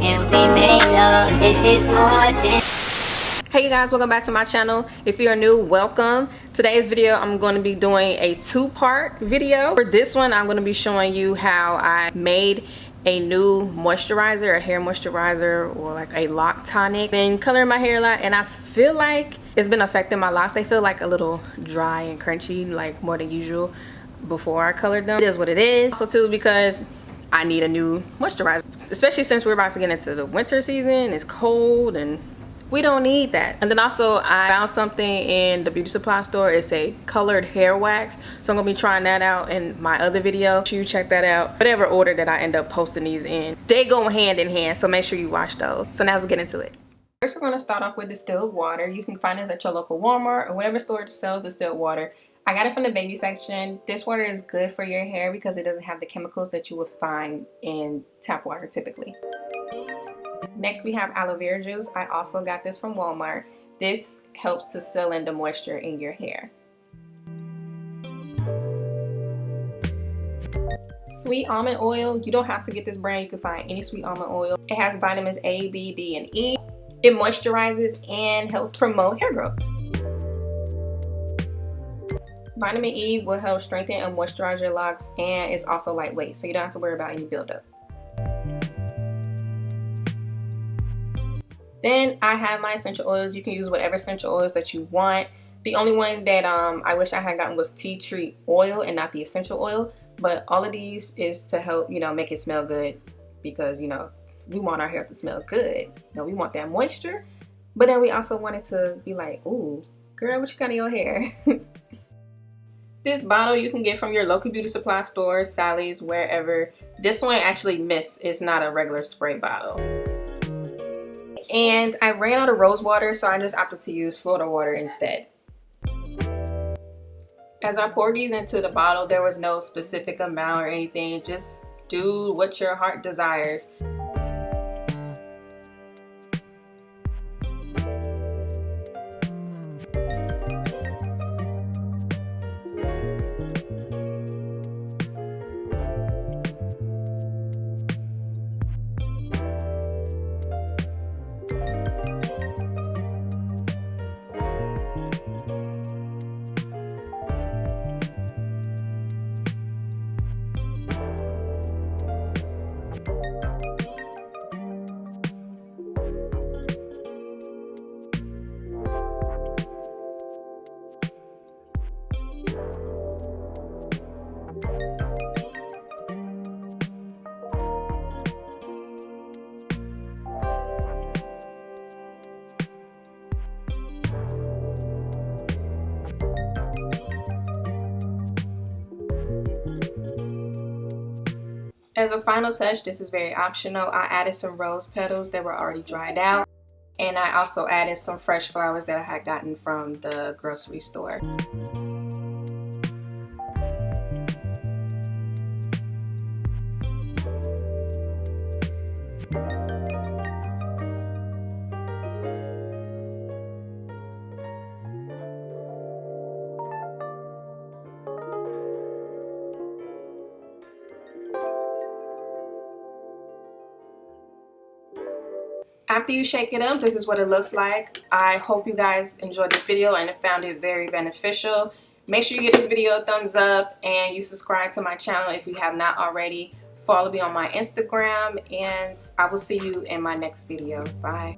and we make love. This is more than. Hey you guys, welcome back to my channel. If you are new, welcome. Today's video I'm going to be doing a two-part video. For this one I'm going to be showing you how I made a new moisturizer, a hair moisturizer, or like a lock tonic. Been coloring my hair a lot and I feel like it's been affecting my locks. They feel like a little dry and crunchy, like more than usual before I colored them. It is what it is. Also too, because I need a new moisturizer, especially since we're about to get into the winter season. It's cold and we don't need that. And then also I found something in the beauty supply store. It's a colored hair wax, so I'm gonna be trying that out in my other video. You check that out. Whatever order that I end up posting these in, they go hand in hand, so make sure you watch those. So now let's get into it. First we're going to start off with distilled water. You can find this at your local Walmart or whatever store sells distilled water. I got it from the baby section. This water is good for your hair because it doesn't have the chemicals that you would find in tap water typically. Next we have aloe vera juice. I also got this from Walmart. This helps to seal in the moisture in your hair. Sweet almond oil. You don't have to get this brand. You can find any sweet almond oil. It has vitamins A, B, D, and E. It moisturizes and helps promote hair growth. Vitamin E will help strengthen and moisturize your locks, and it's also lightweight, so you don't have to worry about any buildup. Then I have my essential oils. You can use whatever essential oils that you want. The only one that I wish I had gotten was tea tree oil and not the essential oil. But all of these is to help, you know, make it smell good, because, you know, we want our hair to smell good. You know, we want that moisture. But then we also want it to be like, ooh, girl, what you got in your hair? This bottle you can get from your local beauty supply store, Sally's, wherever. This one actually mist. It's not a regular spray bottle. And I ran out of rose water, so I just opted to use Florida water instead. As I poured these into the bottle, there was no specific amount or anything. Just do what your heart desires. As a final touch, this is very optional, I added some rose petals that were already dried out. And I also added some fresh flowers that I had gotten from the grocery store. After you shake it up, this is what it looks like. I hope you guys enjoyed this video and found it very beneficial. Make sure you give this video a thumbs up and you subscribe to my channel if you have not already. Follow me on my Instagram, and I will see you in my next video. Bye.